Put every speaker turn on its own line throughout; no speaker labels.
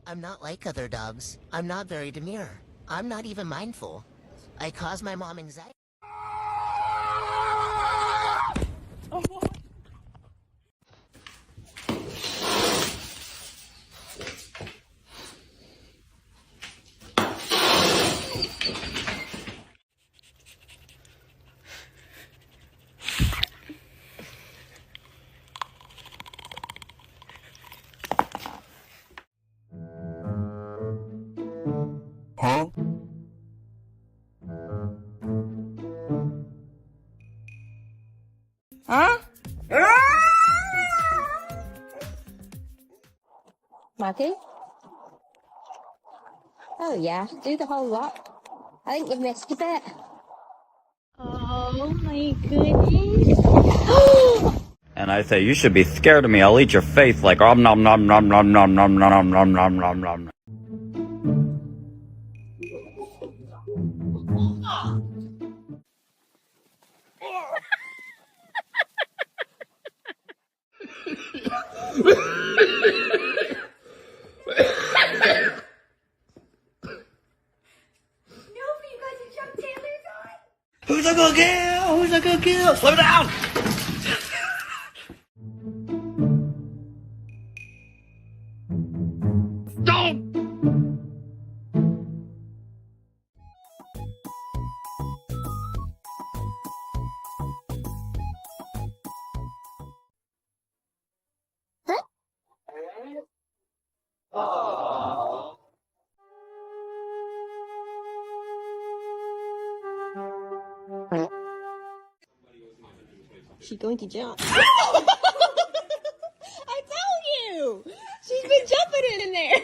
I'm not like other dogs. I'm not very demure. I'm not even mindful. I cause my mom anxiety.
Huh?
Huh? Maggie? Oh yeah, do the whole lot. I think you've missed a bit.
Oh my goodness.
And I say, you should be scared of me. I'll eat your face like om nom nom nom nom nom nom nom nom nom nom nom.
Who's I gonna kill? Who's I gonna kill? Slow down! Don't!
She's going to jump. I told you! She's been jumping in there.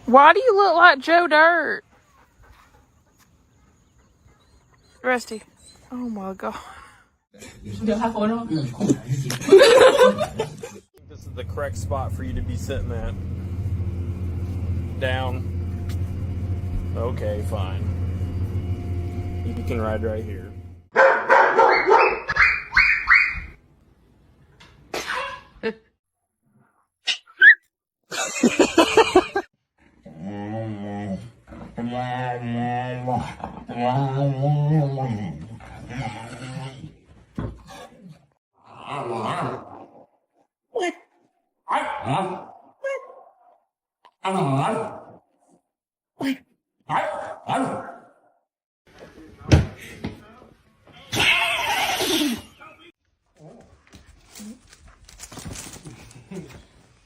Why do you look like Joe Dirt? Rusty. Oh my god.
This is the correct spot for you to be sitting at. Down. Okay, fine. You can ride right here.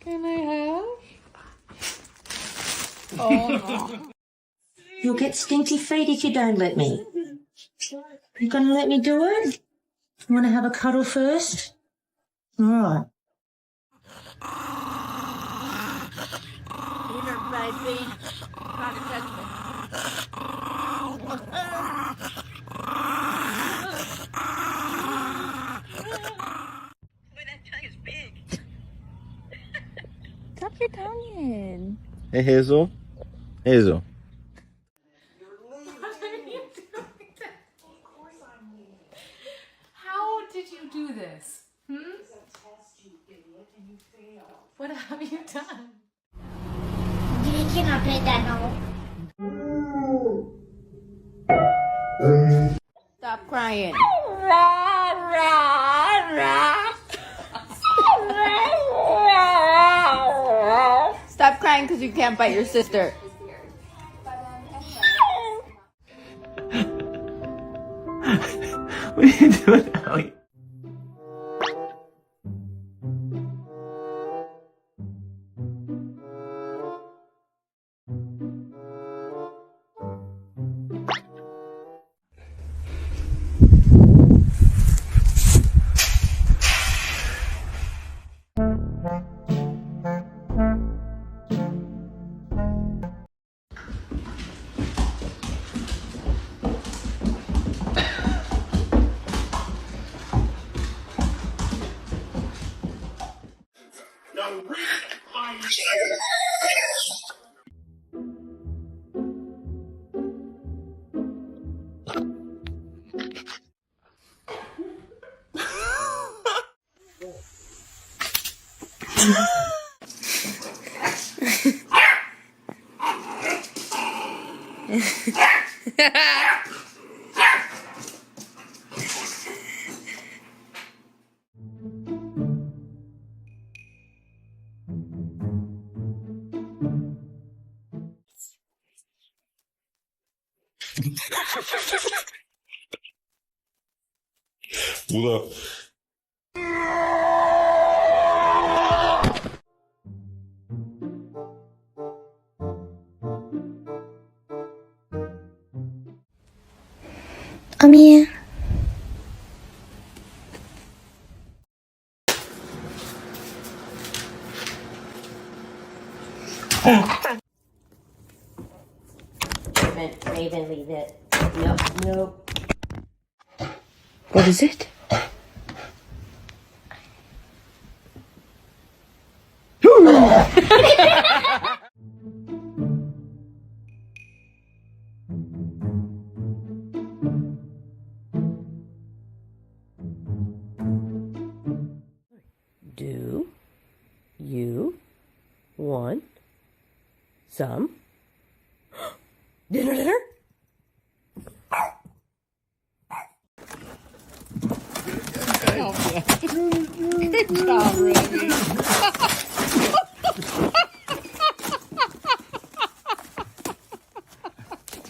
Can I have? Oh.
You'll get stinky feet if you don't let me. You gonna let me do it? You wanna have a cuddle first? All right.
Here, baby. Try to touch me. Boy, that tongue is big.
Tuck your tongue in.
Hey, Hazel. Hazel.
How did you do this? What have you done?
You cannot play that now.
Stop crying. Stop crying because you can't bite your sister.
What are you doing, Ellie?
What up?
I'm here.
Raven, leave it. Nope, nope.
What is it?
Do you want some dinner?
Good job, Ruby.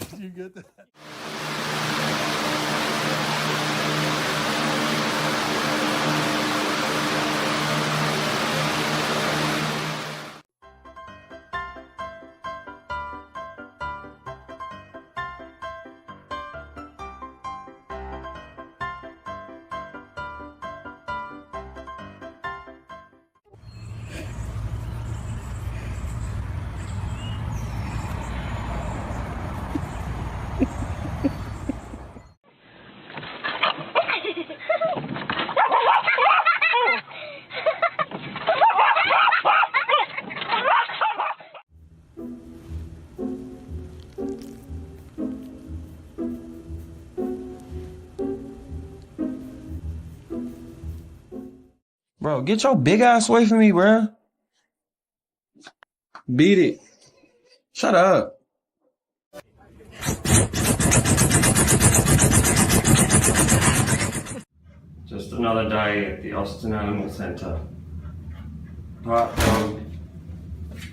Did you get that?
Bro, get your big ass away from me, bro. Beat it. Shut up. Just another day at the Austin Animal Center. Part dog,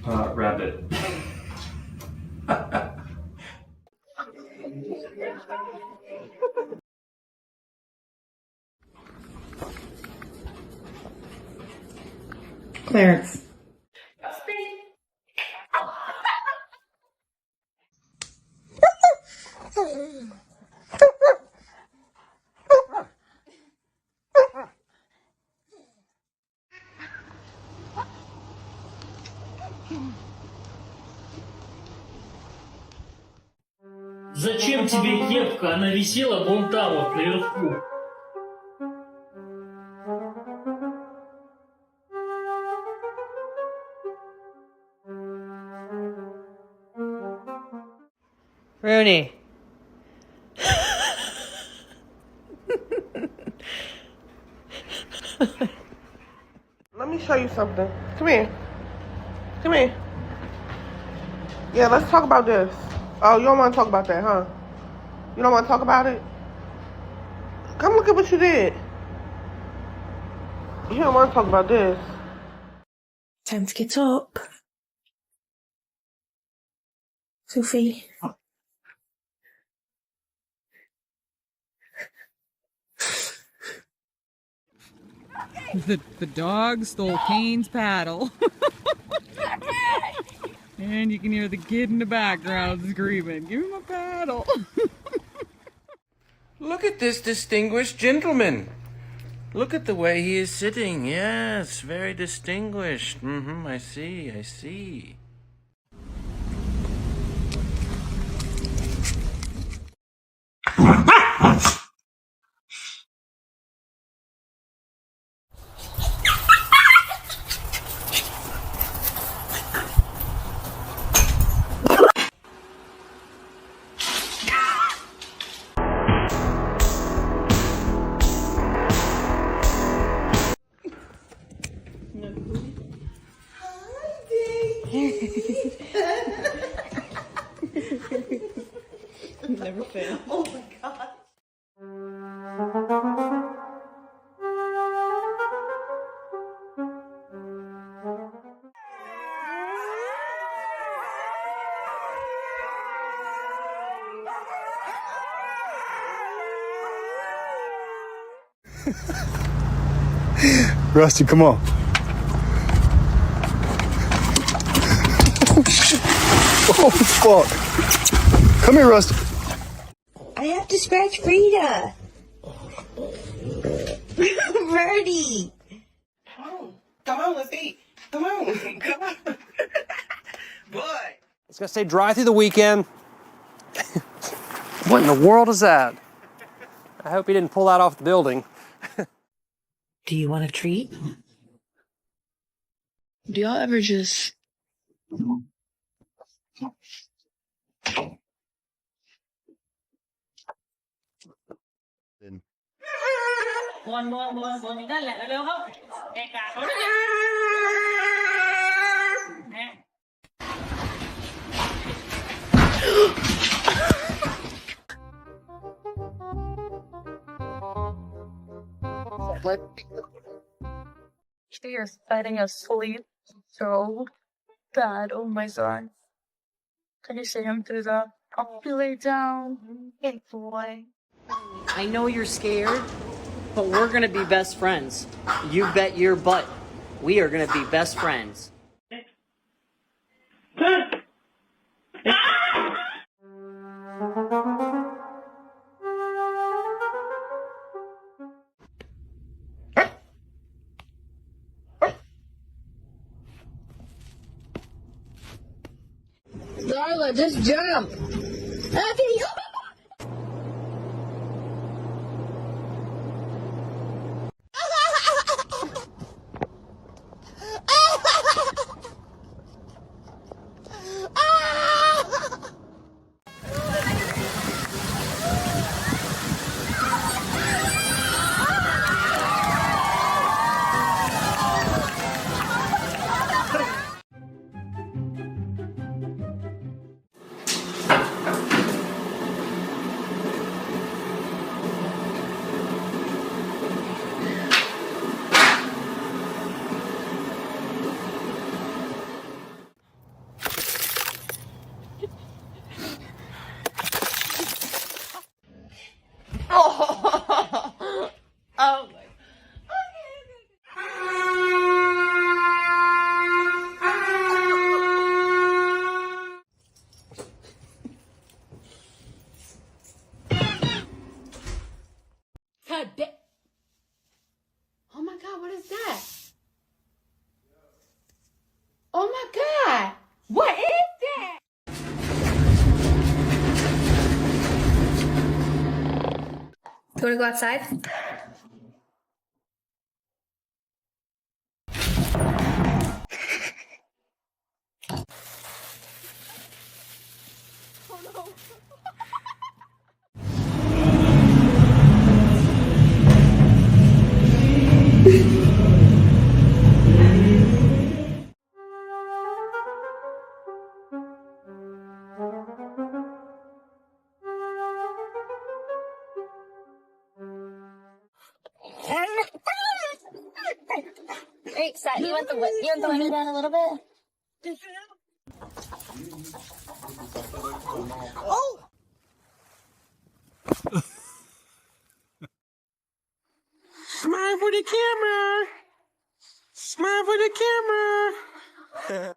part rabbit.
Clarence.
Зачем тебе кепка? Она висела вон там вот наверху.
Rooney.
Let me show you something. Come here. Come here. Yeah, let's talk about this. Oh, you don't want to talk about that, huh? You don't want to talk about it? Come look at what you did. You don't want to talk about this.
Time to get up. Sophie.
The dog stole Kane's paddle. And you can hear the kid in the background screaming, "Give him a paddle."
Look at this distinguished gentleman. Look at the way he is sitting. Yes, very distinguished. I see, I see.
Never fail.
Oh my god.
Rusty, come on. Oh, fuck. Come here, Rusty.
I have to scratch Frida. Birdie.
Come on, let's eat. Come on. Come on. Boy.
It's gonna stay dry through the weekend. What in the world is that? I hope he didn't pull that off the building.
Do you want a treat?
Do y'all ever just...
You're fighting asleep so bad. Oh my god. Can you see him through the... Oh, lay down. Good boy.
I know you're scared, but we're gonna be best friends. You bet your butt. We are gonna be best friends.
Darla, just jump.
Oh my. God damn. Oh my god, what is that? Oh my god. What is that?
You wanna go outside? Great, set. You want the window down a little bit?
Oh! Smile for the camera! Smile for the camera!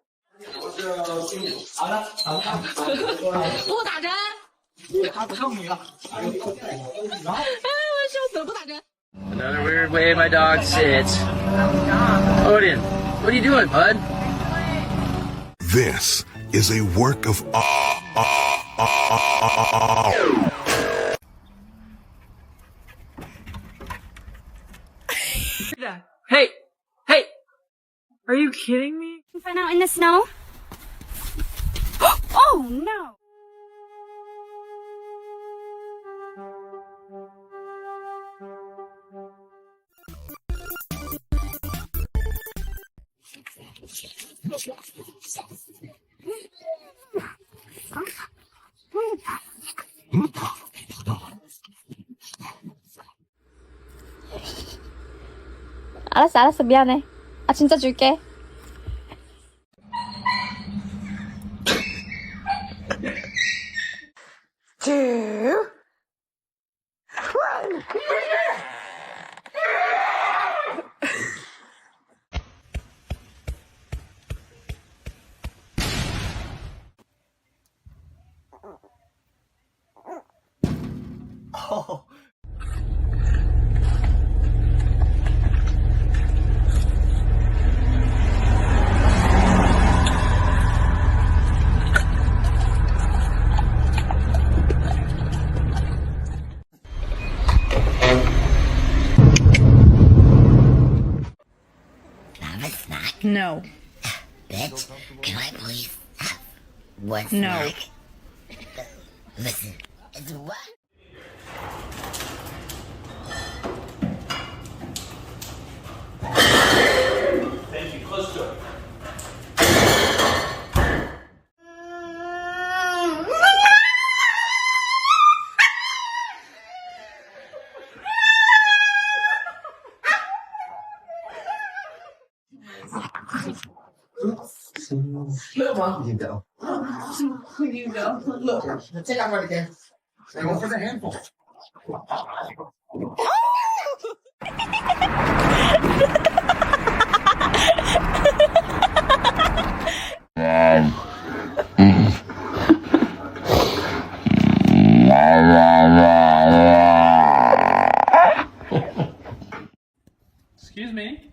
不打针。他不上你了。哎，我笑死了，不打针。
Another weird way my dog sits. Odin, what are you doing, bud?
This is a work of
Hey! Hey! Are you kidding me?
Run out in the snow? Oh no!
알았어. 미안해. 아, 진짜 줄게.
Two, one.
Oh.
Have a snack?
No.
Bitch, can I please have one
No.
snack? Listen, it's what?
Thank you. Close to it.
You go. You go. Look, take out right again. Go for the handful.
Excuse me?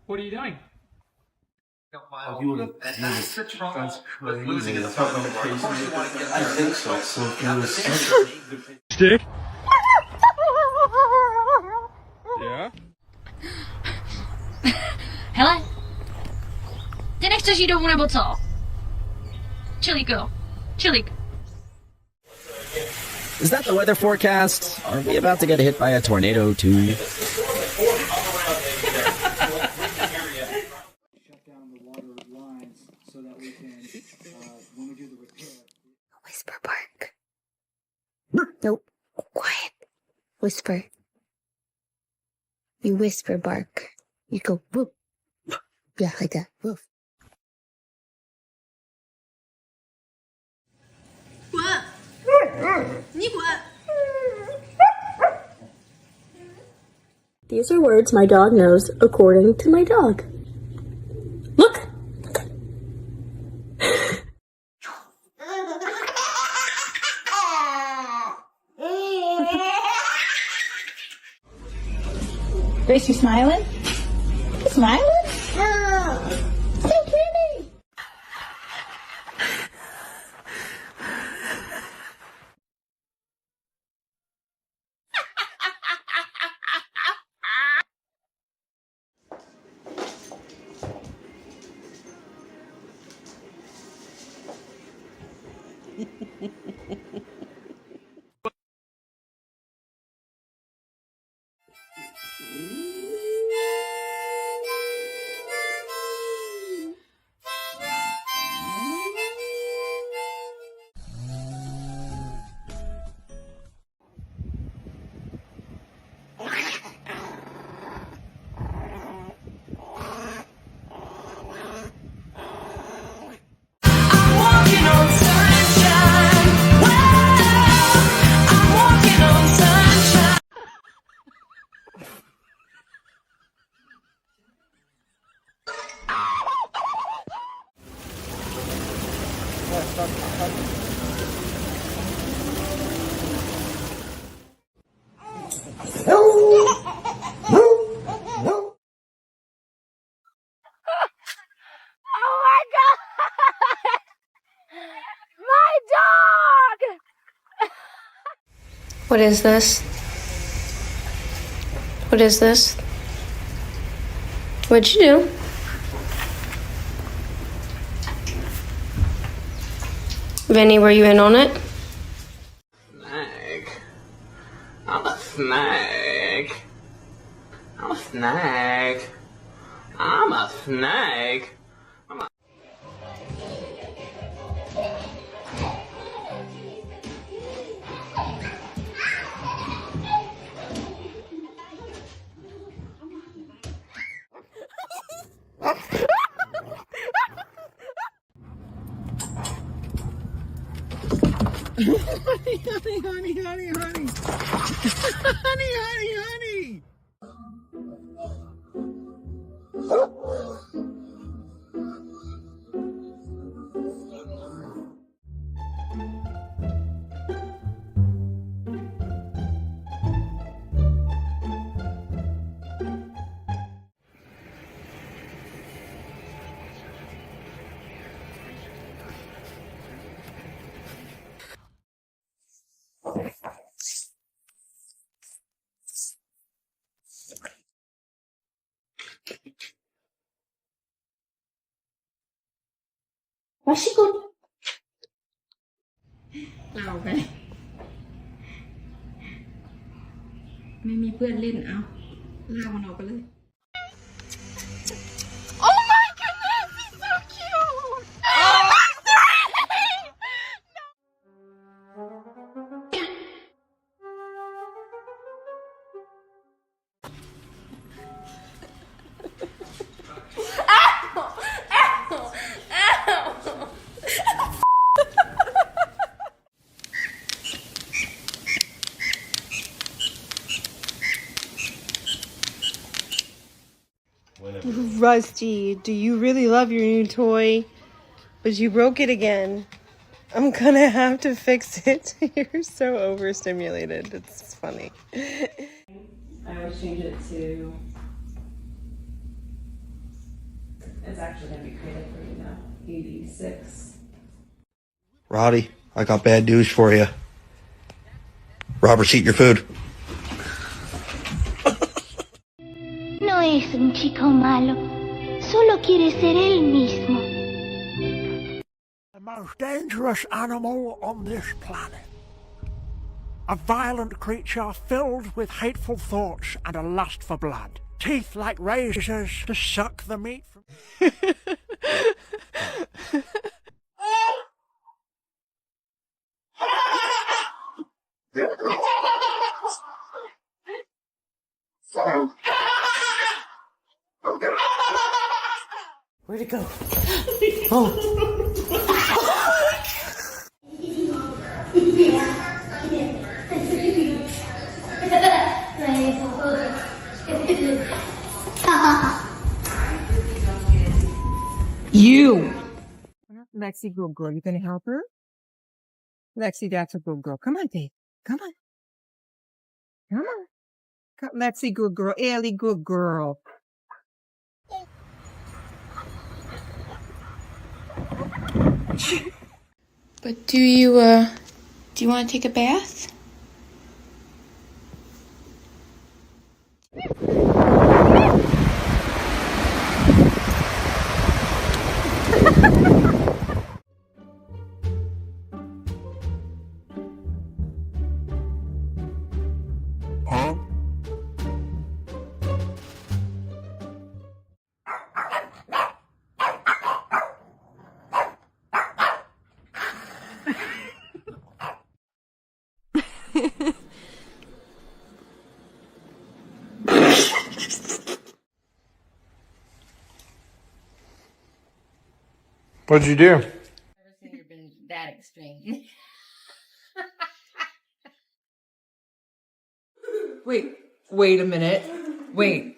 What are you doing?
That's crazy. I think so. So if you
Stick? Yeah?
Hele, ty nechceš jít domů nebo co? Čilíko, čilík.
Is that the weather forecast? Are we about to get hit by a tornado too?
Whisper bark. Nope. Quiet. Whisper. You whisper bark. You go woof. Yeah, like that. Woof.
These are words my dog knows according to my dog. Look!
Grace, you smiling? You smiling? So pretty.
What is this? What is this? What'd you do? Vinny, were you in on it?
Snake. I'm a snake. I'm a snake. I'm a snake.
Honey, honey, honey, honey, honey. Honey, honey, honey.
What's she good?
เราไปไม่มีเพื่อนเล่นเอาลากมันออกไปเลย
Oh my goodness, he's so cute! Oh my
Rusty, do you really love your new toy? But you broke it again. I'm gonna have to fix it. You're so overstimulated. It's funny.
I always change it to. It's actually gonna be creative for you now. 86.
Roddy, I got bad news for you. Robert's eating your food.
No es un chico malo, solo quiere ser él mismo.
The most dangerous animal on this planet. A violent creature filled with hateful thoughts and a lust for blood. Teeth like razors to suck the meat from...
Where'd it go? Oh.
You! Lexi, good girl. You gonna help her? Lexi, that's a good girl. Come on, Dave. Come on. Come on. Lexi, good girl. Ellie, good girl.
But do you want to take a bath?
Huh?
What'd you do?
Never seen you been that extreme.
Wait a minute. Wait.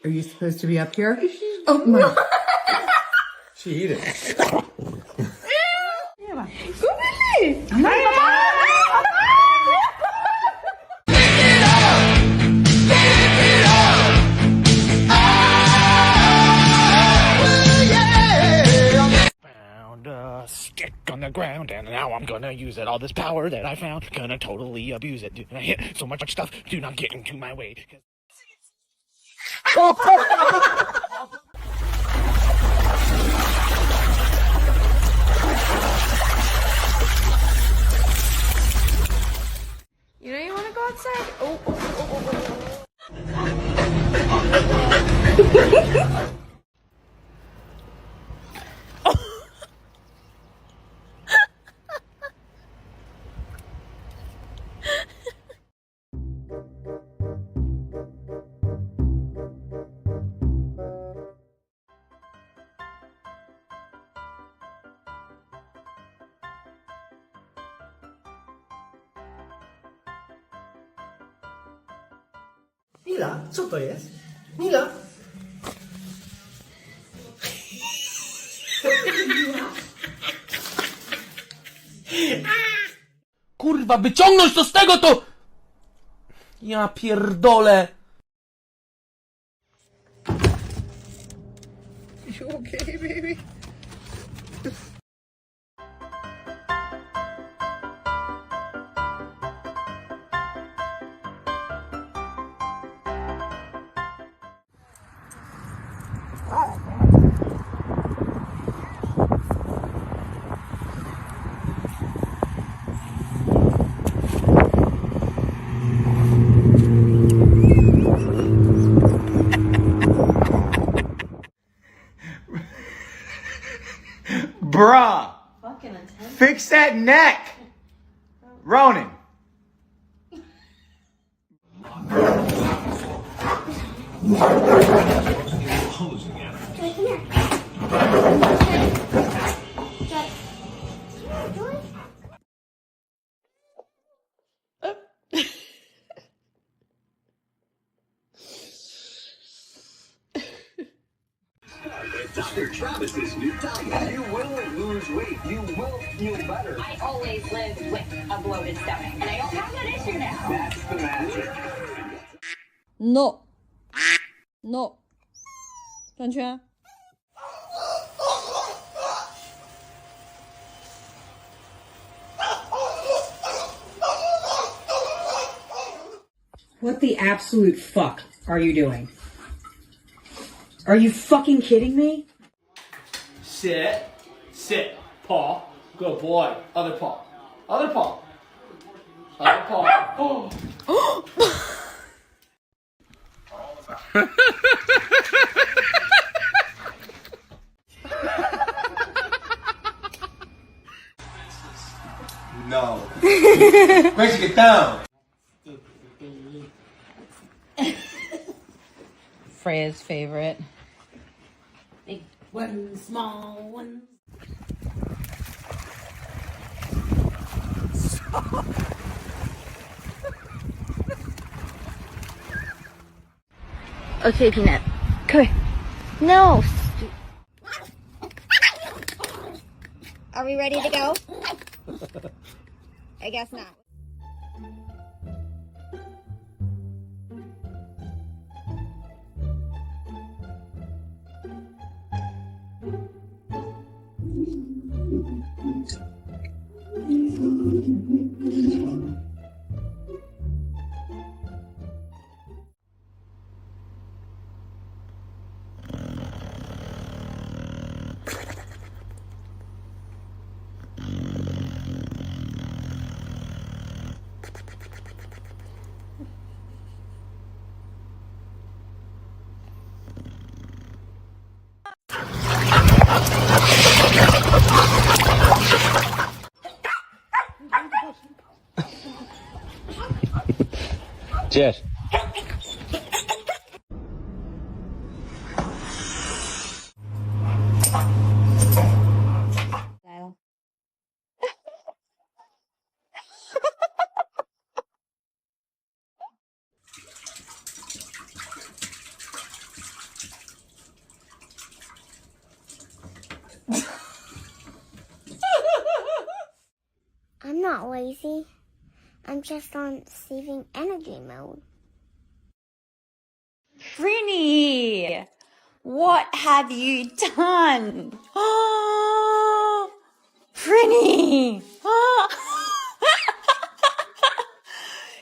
Are you supposed to be up here? Oh my.
She eat it.
Found a stick on the ground and now I'm gonna use it. All this power that I found, gonna totally abuse it. I hit so much stuff, do not get into my way.
You know you want to go outside? Oh.
Mila, co to jest? Mila!
Kurwa, wyciągnąć to z tego to... Ja pierdolę.
You okay, baby?
Bruh! Fix that neck! Ronan!
Dr. Travis's new diet. You will lose weight. You will feel better.
I always lived with a bloated stomach, and I don't have that issue now.
That's the magic.
No. No. 转圈。
What the absolute fuck are you doing? Are you fucking kidding me?
Sit. Sit. Paw. Good boy. Other paw. Other paw. Other paw. Oh.
No. Where'd you get down?
Freya's favorite.
Big ones, small ones.
Okay, Peanut. Come here. No. Are we ready to go? I guess not.
Jet.
I'm not lazy. I'm just on saving energy mode.
Frinny, what have you done? Oh, Frinny. Oh.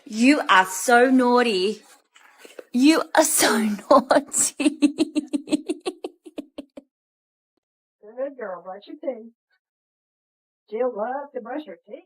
You are so naughty. You are so naughty.
Good girl, brush your teeth. Jill loves to brush her teeth.